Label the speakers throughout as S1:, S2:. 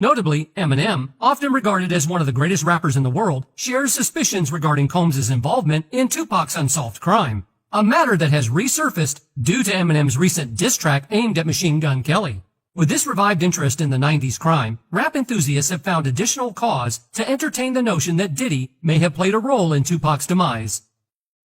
S1: Notably, Eminem, often regarded as one of the greatest rappers in the world, shares suspicions regarding Combs' involvement in Tupac's unsolved crime, a matter that has resurfaced due to Eminem's recent diss track aimed at Machine Gun Kelly. With this revived interest in the 90s crime, rap enthusiasts have found additional cause to entertain the notion that Diddy may have played a role in Tupac's demise.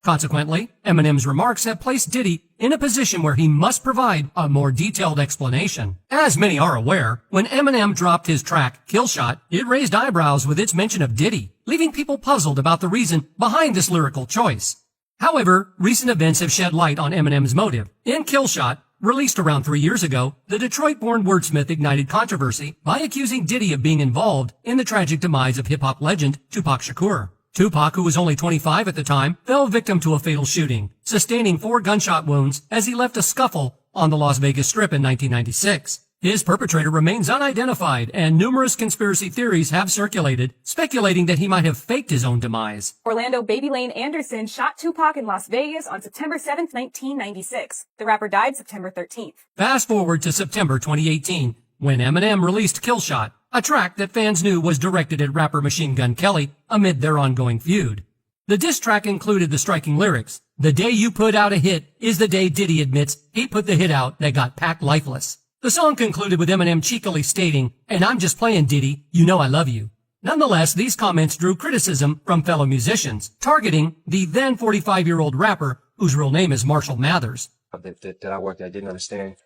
S1: Consequently, Eminem's remarks have placed Diddy in a position where he must provide a more detailed explanation. As many are aware, when Eminem dropped his track Kill Shot, it raised eyebrows with its mention of Diddy, leaving people puzzled about the reason behind this lyrical choice. However, recent events have shed light on Eminem's motive. In Kill Shot, released around 3 years ago, the Detroit-born wordsmith ignited controversy by accusing Diddy of being involved in the tragic demise of hip-hop legend Tupac Shakur. Tupac, who was only 25 at the time, fell victim to a fatal shooting, sustaining 4 gunshot wounds as he left a scuffle on the Las Vegas Strip in 1996. His perpetrator remains unidentified, and numerous conspiracy theories have circulated, speculating that he might have faked his own demise.
S2: Orlando Baby Lane Anderson shot Tupac in Las Vegas on September 7, 1996. The rapper died September 13th.
S1: Fast forward to September 2018, when Eminem released Kill Shot, a track that fans knew was directed at rapper Machine Gun Kelly amid their ongoing feud. The diss track included the striking lyrics, "The day you put out a hit is the day Diddy admits he put the hit out that got Pac lifeless." The song concluded with Eminem cheekily stating, "And I'm just playing Diddy, you know I love you." Nonetheless, these comments drew criticism from fellow musicians, targeting the then 45-year-old rapper, whose real name is Marshall Mathers.
S3: That I worked at didn't understand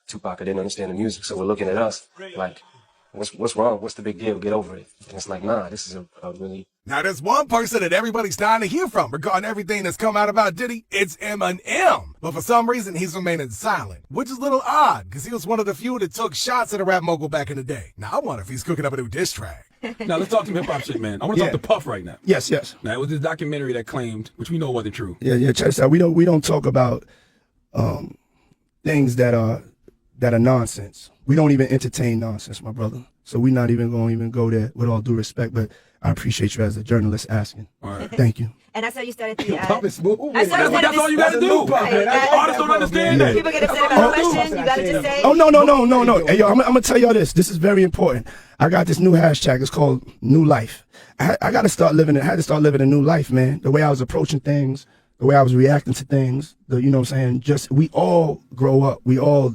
S3: Tupac, I didn't understand the music, so we're looking at us like, what's wrong? What's the big deal? Get over it. And it's like, nah, this is a really...
S4: Now, there's one person that everybody's dying to hear from regarding everything that's come out about Diddy. It's Eminem. But for some reason, he's remaining silent, which is a little odd, because he was one of the few that took shots at a rap mogul back in the day. Now, I wonder if he's cooking up a new diss track.
S5: Now, let's talk some hip-hop shit, man. I want to talk to Puff right now.
S6: Yes.
S5: Now, it was this documentary that claimed, which we know wasn't true.
S6: Yeah, check this out. We don't talk about things that are nonsense. We don't even entertain nonsense, my brother. So we're not even going to go there, with all due respect, but I appreciate you as a journalist asking.
S5: All right.
S6: Thank you.
S7: And that's how you started the...
S5: Puff is smooth. That's all you got to do. Artists don't understand that.
S7: People get upset about a question, you got to just say...
S6: Oh, no. Hey, yo, I'm going to tell y'all this. This is very important. I got this new hashtag. It's called New Life. I got to start living it. I had to start living a new life, man. The way I was approaching things, the way I was reacting to things, you know what I'm saying? We all grow up. We all...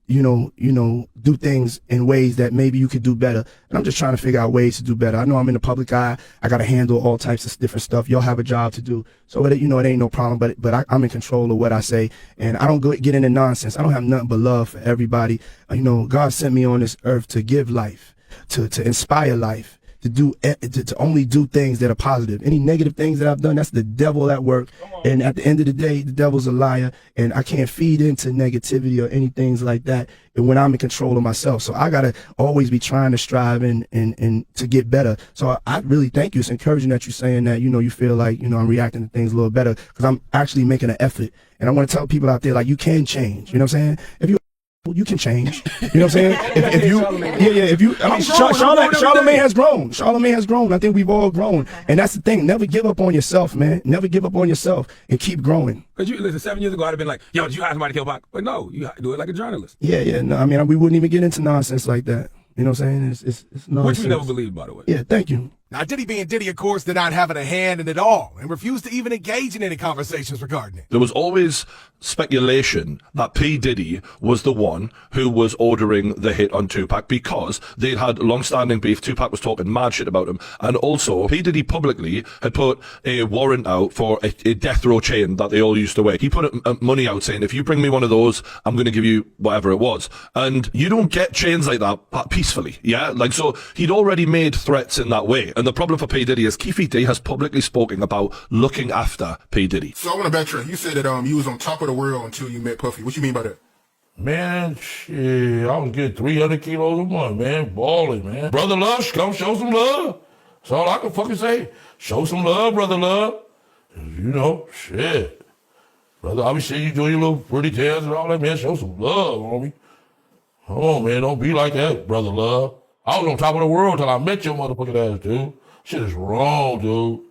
S6: you know, do things in ways that maybe you could do better. And I'm just trying to figure out ways to do better. I know I'm in the public eye. I got to handle all types of different stuff. Y'all have a job to do. So, it ain't no problem, but I'm in control of what I say. And I don't get into nonsense. I don't have nothing but love for everybody. God sent me on this earth to give life, to inspire life, to only do things that are positive. Any negative things that I've done, that's the devil at work. And at the end of the day, the devil's a liar, and I can't feed into negativity or anything like that. And when I'm in control of myself, so I gotta always be trying to strive and to get better. So I really thank you. It's encouraging that you're saying that, you feel like, I'm reacting to things a little better, because I'm actually making an effort. And I want to tell people out there, like, you can change. You know what I'm saying? If you can change. You know what I'm saying? Charlamagne has grown. Charlamagne has grown. I think we've all grown. And that's the thing. Never give up on yourself, man. Never give up on yourself and keep growing.
S5: Because listen, 7 years ago, I'd have been like, yo, did you hire somebody to kill Pac? But no, you do it like a journalist.
S6: Yeah. No, we wouldn't even get into nonsense like that. You know what I'm saying? It's nonsense.
S5: Which we never believed, by the way.
S6: Yeah, thank you.
S4: Now, Diddy being Diddy, of course, did not have a hand in it all and refused to even engage in any conversations regarding it.
S8: There was always speculation that P Diddy was the one who was ordering the hit on Tupac, because they'd had long-standing beef. Tupac was talking mad shit about him. And also, P Diddy publicly had put a warrant out for a death row chain that they all used to wear. He put money out saying, if you bring me one of those, I'm going to give you whatever it was. And you don't get chains like that peacefully, yeah? So he'd already made threats in that way. And the problem for P Diddy is Keefe D has publicly spoken about looking after P Diddy.
S9: So I want to backtrack. You said that you was on top of the world until you met Puffy. What you mean by that?
S10: Man, shit, I was getting 300 kilos a month, man. Balling, man. Brother Love, come show some love. That's all I can fucking say. Show some love, Brother Love. Shit. Brother, I be seeing you doing your little pretty dance and all that, man. Show some love, homie. Come on, man. Don't be like that, Brother Love. I was on top of the world till I met your motherfucking ass, dude. Shit is wrong, dude.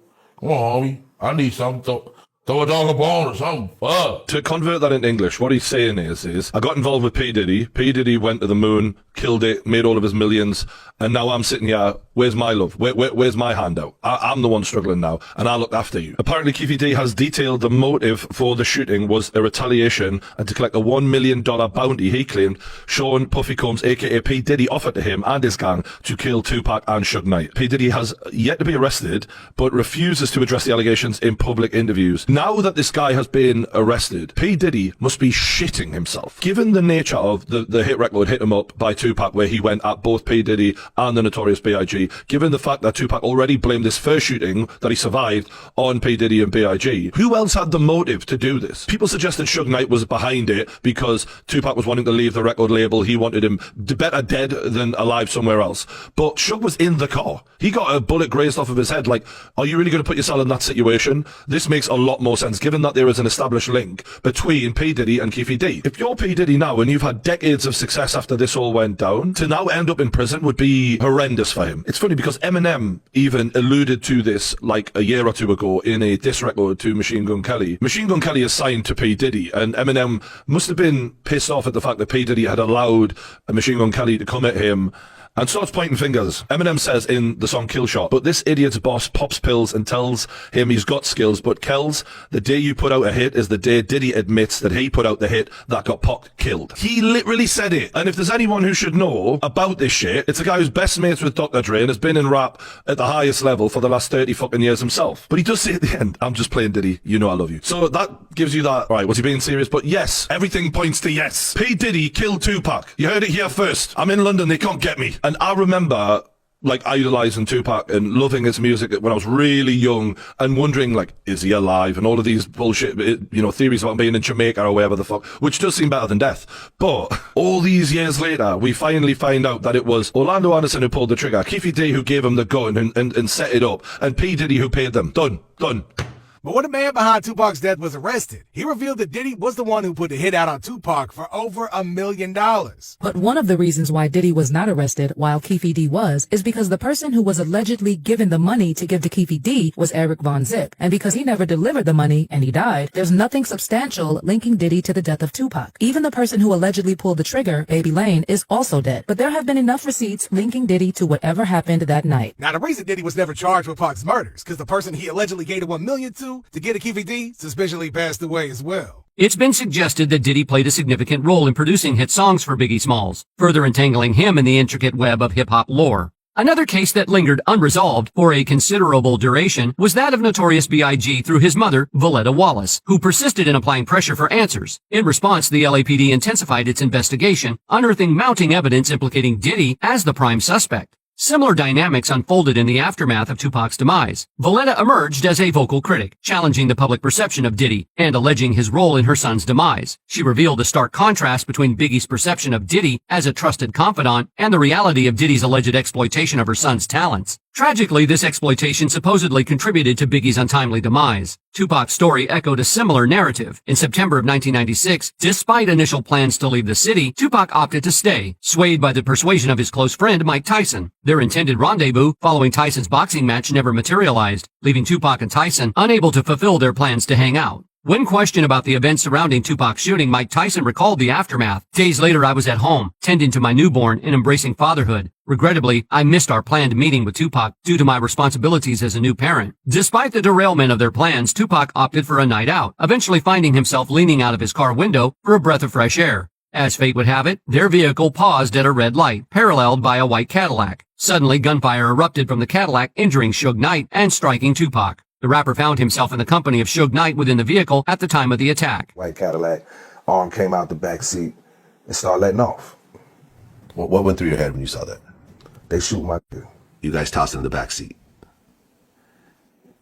S10: Come on, homie. I need something to throw a dog a bone or something. Fuck.
S8: To convert that into English, what he's saying is, I got involved with P Diddy. P Diddy went to the moon, killed it, made all of his millions, and now I'm sitting here. Where's my love? Where's my handout? I'm the one struggling now, and I looked after you. Apparently, Keefe D has detailed the motive for the shooting was a retaliation and to collect a $1 million bounty he claimed Sean Puffy Combs, aka P Diddy, offered to him and his gang to kill Tupac and Suge Knight. P Diddy has yet to be arrested, but refuses to address the allegations in public interviews. Now that this guy has been arrested, P Diddy must be shitting himself. Given the nature of the hit record Hit 'Em Up by Tupac, where he went at both P Diddy and the Notorious B.I.G., given the fact that Tupac already blamed this first shooting that he survived on P Diddy and B.I.G., who else had the motive to do this? People suggested Suge Knight was behind it because Tupac was wanting to leave the record label. He wanted him better dead than alive somewhere else. But Suge was in the car. He got a bullet grazed off of his head. Like, are you really going to put yourself in that situation? This makes a lot more sense, given that there is an established link between P Diddy and Keefe D. If you're P Diddy now and you've had decades of success after this all went down, to now end up in prison would be horrendous for him. It's funny because Eminem even alluded to this like a year or two ago in a diss record to Machine Gun Kelly. Machine Gun Kelly is signed to P Diddy, and Eminem must have been pissed off at the fact that P Diddy had allowed Machine Gun Kelly to come at him and starts pointing fingers. Eminem says in the song Kill Shot, but this idiot's boss pops pills and tells him he's got skills, but Kells, the day you put out a hit is the day Diddy admits that he put out the hit that got Pac killed. He literally said it. And if there's anyone who should know about this shit, it's a guy who's best mates with Dr. Dre and has been in rap at the highest level for the last 30 fucking years himself. But he does say at the end, I'm just playing Diddy, you know I love you. So that gives you that, right, was he being serious? But yes, everything points to yes. P Diddy killed Tupac. You heard it here first. I'm in London, they can't get me. And I remember like idolizing Tupac and loving his music when I was really young and wondering like, is he alive? And all of these bullshit, theories about being in Jamaica or wherever the fuck, which does seem better than death. But all these years later, we finally find out that it was Orlando Anderson who pulled the trigger, Keefe D who gave him the gun and set it up, and P Diddy who paid them. Done.
S4: But when the man behind Tupac's death was arrested, he revealed that Diddy was the one who put the hit out on Tupac for over $1 million.
S11: But one of the reasons why Diddy was not arrested while Keefe D was, is because the person who was allegedly given the money to give to Keefe D was Eric Von Zip. And because he never delivered the money and he died, there's nothing substantial linking Diddy to the death of Tupac. Even the person who allegedly pulled the trigger, Baby Lane, is also dead. But there have been enough receipts linking Diddy to whatever happened that night.
S4: Now, the reason Diddy was never charged with Pac's murders, because the person he allegedly gave the $1 million to get a Keefe D suspiciously passed away as well.
S1: It's been suggested that Diddy played a significant role in producing hit songs for Biggie Smalls, further entangling him in the intricate web of hip-hop lore. Another case that lingered unresolved for a considerable duration was that of Notorious B.I.G. through his mother, Valletta Wallace, who persisted in applying pressure for answers. In response, the LAPD intensified its investigation, unearthing mounting evidence implicating Diddy as the prime suspect. Similar dynamics unfolded in the aftermath of Tupac's demise. Valletta emerged as a vocal critic, challenging the public perception of Diddy and alleging his role in her son's demise. She revealed a stark contrast between Biggie's perception of Diddy as a trusted confidant and the reality of Diddy's alleged exploitation of her son's talents. Tragically, this exploitation supposedly contributed to Biggie's untimely demise. Tupac's story echoed a similar narrative. In September of 1996, despite initial plans to leave the city, Tupac opted to stay, swayed by the persuasion of his close friend Mike Tyson. Their intended rendezvous following Tyson's boxing match never materialized, leaving Tupac and Tyson unable to fulfill their plans to hang out. When questioned about the events surrounding Tupac's shooting, Mike Tyson recalled the aftermath. Days later, I was at home, tending to my newborn and embracing fatherhood. Regrettably, I missed our planned meeting with Tupac due to my responsibilities as a new parent. Despite the derailment of their plans, Tupac opted for a night out, eventually finding himself leaning out of his car window for a breath of fresh air. As fate would have it, their vehicle paused at a red light, paralleled by a white Cadillac. Suddenly, gunfire erupted from the Cadillac, injuring Suge Knight and striking Tupac. The rapper found himself in the company of Suge Knight within the vehicle at the time of the attack.
S12: White Cadillac, arm came out the back seat and started letting off.
S13: What went through your head when you saw that?
S12: They shoot my dude.
S13: You guys tossed in the back seat.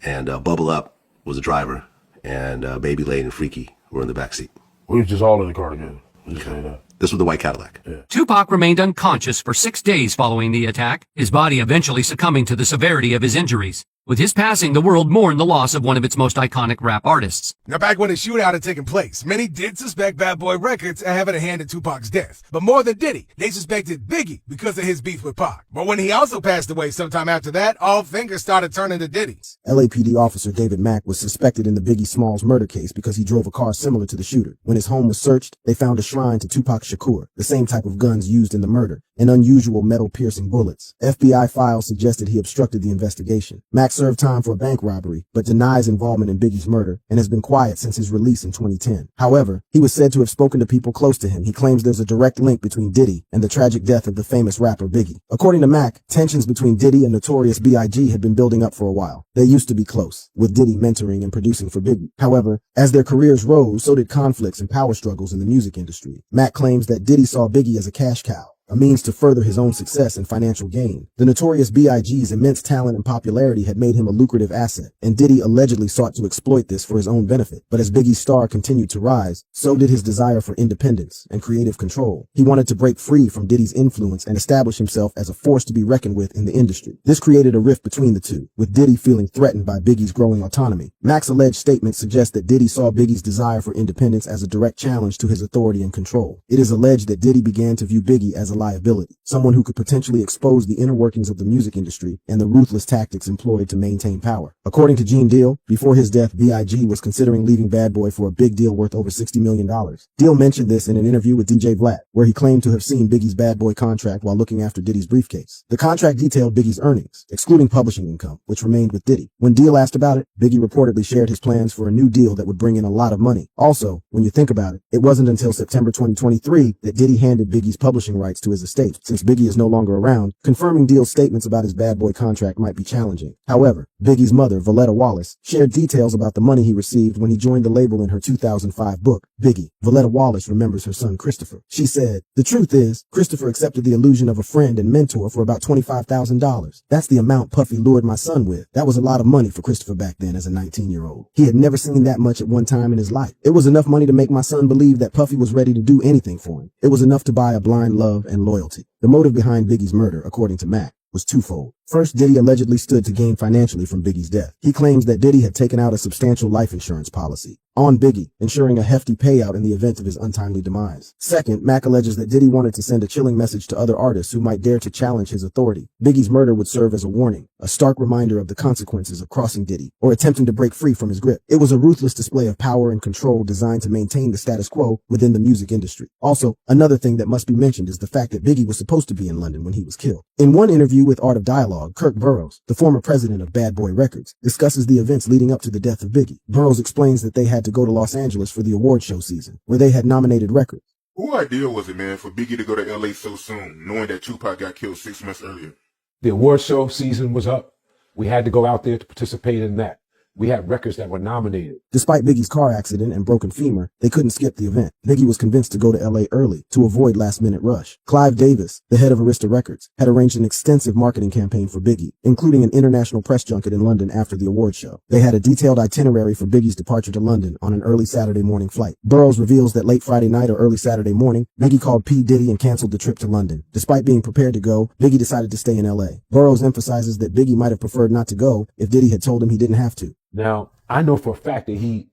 S13: And Bubble Up was the driver, and Baby Lane and Freaky were in the back seat.
S10: We was just all in the car together. Just say that.
S13: This was the white Cadillac.
S10: Yeah.
S1: Tupac remained unconscious for 6 days following the attack, his body eventually succumbing to the severity of his injuries. With his passing, the world mourned the loss of one of its most iconic rap artists.
S4: Now, back when the shootout had taken place, many did suspect Bad Boy Records of having a hand in Tupac's death. But more than Diddy, they suspected Biggie because of his beef with Pac. But when he also passed away sometime after that, all fingers started turning to Diddy's.
S14: LAPD officer David Mack was suspected in the Biggie Smalls murder case because he drove a car similar to the shooter. When his home was searched, they found a shrine to Tupac Shakur, the same type of guns used in the murder, and unusual metal-piercing bullets. FBI files suggested he obstructed the investigation. Mack served time for a bank robbery, but denies involvement in Biggie's murder and has been quiet since his release in 2010. However, he was said to have spoken to people close to him. He claims there's a direct link between Diddy and the tragic death of the famous rapper Biggie. According to Mack, tensions between Diddy and Notorious B.I.G. had been building up for a while. They used to be close, with Diddy mentoring and producing for Biggie. However, as their careers rose, so did conflicts and power struggles in the music industry. Mack claims that Diddy saw Biggie as a cash cow, a means to further his own success and financial gain. The Notorious B.I.G.'s immense talent and popularity had made him a lucrative asset, and Diddy allegedly sought to exploit this for his own benefit. But as Biggie's star continued to rise, so did his desire for independence and creative control. He wanted to break free from Diddy's influence and establish himself as a force to be reckoned with in the industry. This created a rift between the two, with Diddy feeling threatened by Biggie's growing autonomy. Mack's alleged statements suggest that Diddy saw Biggie's desire for independence as a direct challenge to his authority and control. It is alleged that Diddy began to view Biggie as a liability, someone who could potentially expose the inner workings of the music industry and the ruthless tactics employed to maintain power. According to Gene Deal, before his death, B.I.G. was considering leaving Bad Boy for a big deal worth over $60 million. Deal mentioned this in an interview with DJ Vlad, where he claimed to have seen Biggie's Bad Boy contract while looking after Diddy's briefcase. The contract detailed Biggie's earnings, excluding publishing income, which remained with Diddy. When Deal asked about it, Biggie reportedly shared his plans for a new deal that would bring in a lot of money. Also, when you think about it, it wasn't until September 2023 that Diddy handed Biggie's publishing rights to his estate, since Biggie is no longer around. Confirming Deal's statements about his Bad Boy contract might be challenging. However, Biggie's mother, Valletta Wallace, shared details about the money he received when he joined the label in her 2005 book, Biggie. Valletta Wallace remembers her son Christopher. She said, "The truth is, Christopher accepted the illusion of a friend and mentor for about $25,000. That's the amount Puffy lured my son with. That was a lot of money for Christopher back then as a 19-year-old. He had never seen that much at one time in his life. It was enough money to make my son believe that Puffy was ready to do anything for him. It was enough to buy a blind love and loyalty." The motive behind Biggie's murder, according to Mack, was twofold. First, Diddy allegedly stood to gain financially from Biggie's death. He claims that Diddy had taken out a substantial life insurance policy on Biggie, ensuring a hefty payout in the event of his untimely demise. Second, Mack alleges that Diddy wanted to send a chilling message to other artists who might dare to challenge his authority. Biggie's murder would serve as a warning, a stark reminder of the consequences of crossing Diddy or attempting to break free from his grip. It was a ruthless display of power and control designed to maintain the status quo within the music industry. Also, another thing that must be mentioned is the fact that Biggie was supposed to be in London when he was killed. In one interview with Art of Dialogue, Kirk Burroughs, the former president of Bad Boy Records, discusses the events leading up to the death of Biggie. Burroughs explains that they had to go to Los Angeles for the award show season, where they had nominated records.
S9: Who idea was it, man, for Biggie to go to LA so soon, knowing that Tupac got killed 6 months earlier?
S5: The award show season was up. We had to go out there to participate in that. We had records that were nominated.
S14: Despite Biggie's car accident and broken femur, they couldn't skip the event. Biggie was convinced to go to LA early to avoid last-minute rush. Clive Davis, the head of Arista Records, had arranged an extensive marketing campaign for Biggie, including an international press junket in London after the award show. They had a detailed itinerary for Biggie's departure to London on an early Saturday morning flight. Burroughs reveals that late Friday night or early Saturday morning, Biggie called P Diddy and canceled the trip to London. Despite being prepared to go, Biggie decided to stay in LA. Burroughs emphasizes that Biggie might have preferred not to go if Diddy had told him he didn't have to.
S5: Now, I know for a fact that he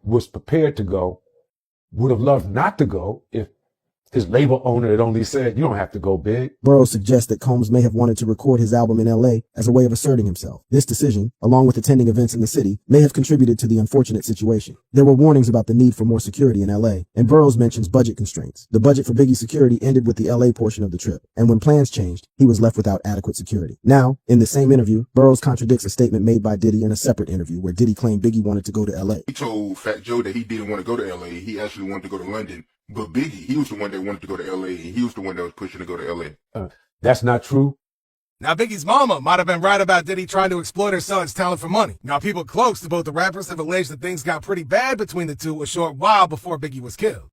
S5: was prepared to go, would have loved not to go if his label owner had only said, "You don't have to go big."
S14: Burroughs suggests that Combs may have wanted to record his album in LA as a way of asserting himself. This decision, along with attending events in the city, may have contributed to the unfortunate situation. There were warnings about the need for more security in LA, and Burroughs mentions budget constraints. The budget for Biggie's security ended with the LA portion of the trip, and when plans changed, he was left without adequate security. Now, in the same interview, Burroughs contradicts a statement made by Diddy in a separate interview where Diddy claimed Biggie wanted to go to LA.
S9: He told Fat Joe that he didn't want to go to LA. He actually wanted to go to London. But Biggie, he was the one that wanted to go to LA. He was the one that was pushing to go to LA.
S5: That's not true.
S4: Now, Biggie's mama might have been right about Diddy trying to exploit her son's talent for money. Now, people close to both the rappers have alleged that things got pretty bad between the two a short while before Biggie was killed.